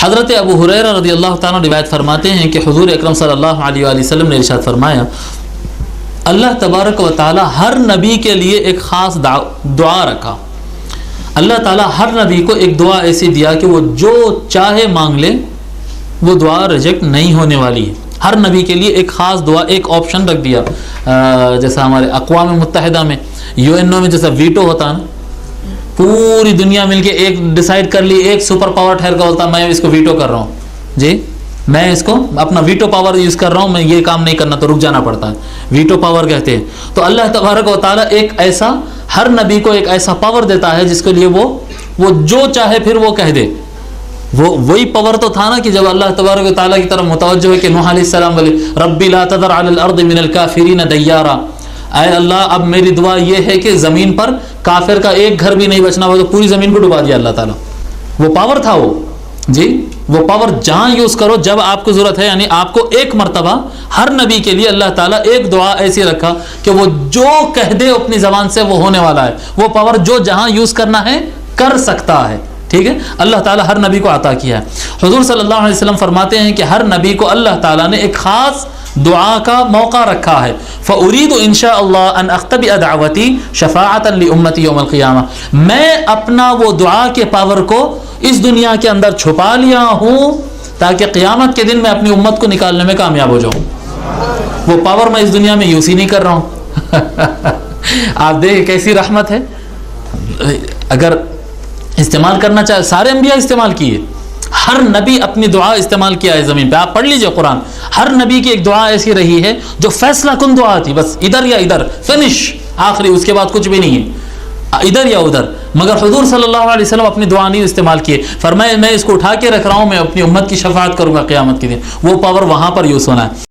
حضرت ابو ہریرہ رضی اللہ تعالیٰ روایت فرماتے ہیں کہ حضور اکرم صلی اللہ علیہ وآلہ وسلم نے ارشاد فرمایا اللہ تبارک و تعالیٰ ہر نبی کے لیے ایک خاص دعا رکھا. اللہ تعالیٰ ہر نبی کو ایک دعا ایسی دیا کہ وہ جو چاہے مانگ لے وہ دعا ریجیکٹ نہیں ہونے والی ہے. ہر نبی کے لیے ایک خاص دعا ایک آپشن رکھ دیا. جیسا ہمارے اقوام متحدہ میں UN میں جیسا ویٹو ہوتا نا, پوری دنیا مل کے ایک ڈیسائیڈ کر لی, ایک سپر پاور ٹھہر کا ہوتا میں اس کو ویٹو کر رہا ہوں, جی میں اس کو اپنا ویٹو پاور یوز کر رہا ہوں, میں یہ کام نہیں کرنا تو رک جانا پڑتا ہے, ویٹو پاور کہتے ہیں. تو اللہ تبارک و تعالیٰ ایک ایسا ہر نبی کو ایک ایسا پاور دیتا ہے جس کے لیے وہ جو چاہے پھر وہ کہہ دے. وہی پاور تو تھا نا کہ جب اللہ تبارک و تعالیٰ کی طرف متوجہ ہے کہ نوح علیہ السلام بولے ربی لا تذر علی الارض من الکافرین دیارا, اے اللہ اب میری دعا یہ ہے کہ زمین پر کافر کا ایک گھر بھی نہیں بچنا, ہو تو پوری زمین کو ڈبا دیا اللہ تعالیٰ. وہ پاور تھا وہ, جی وہ پاور جہاں یوز کرو جب آپ کو ضرورت ہے. یعنی آپ کو ایک مرتبہ ہر نبی کے لیے اللہ تعالیٰ ایک دعا ایسی رکھا کہ وہ جو کہہ دے اپنی زبان سے وہ ہونے والا ہے. وہ پاور جو جہاں یوز کرنا ہے کر سکتا ہے. ٹھیک ہے, اللہ تعالیٰ ہر نبی کو عطا کیا ہے. حضور صلی اللہ علیہ وسلم فرماتے ہیں کہ ہر نبی کو اللہ تعالیٰ نے ایک خاص دعا کا موقع رکھا ہے. فَأُرِيدُ إِن شَاءَ اللَّهُ أَنْ أَخْتَبِئَ دَعْوَتِي شَفَاعَةً لِأُمَّتِي يَوْمَ الْقِيَامَةِ, میں اپنا وہ دعا کے پاور کو اس دنیا کے اندر چھپا لیا ہوں تاکہ قیامت کے دن میں اپنی امت کو نکالنے میں کامیاب ہو جاؤں. وہ پاور میں اس دنیا میں یوز ہی نہیں کر رہا ہوں. آپ دیکھیں کیسی رحمت ہے. اگر استعمال کرنا چاہے, سارے انبیاء استعمال کیے, ہر نبی اپنی دعا استعمال کیا ہے زمین پہ. آپ پڑھ لیجئے قرآن, ہر نبی کی ایک دعا ایسی رہی ہے جو فیصلہ کن دعا تھی, بس ادھر یا ادھر, فنش, آخری, اس کے بعد کچھ بھی نہیں ہے, ادھر یا ادھر. مگر حضور صلی اللہ علیہ وسلم اپنی دعا نہیں استعمال کیے. فرمائے میں اس کو اٹھا کے رکھ رہا ہوں, میں اپنی امت کی شفاعت کروں گا قیامت کے دن. وہ پاور وہاں پر یوز ہونا ہے.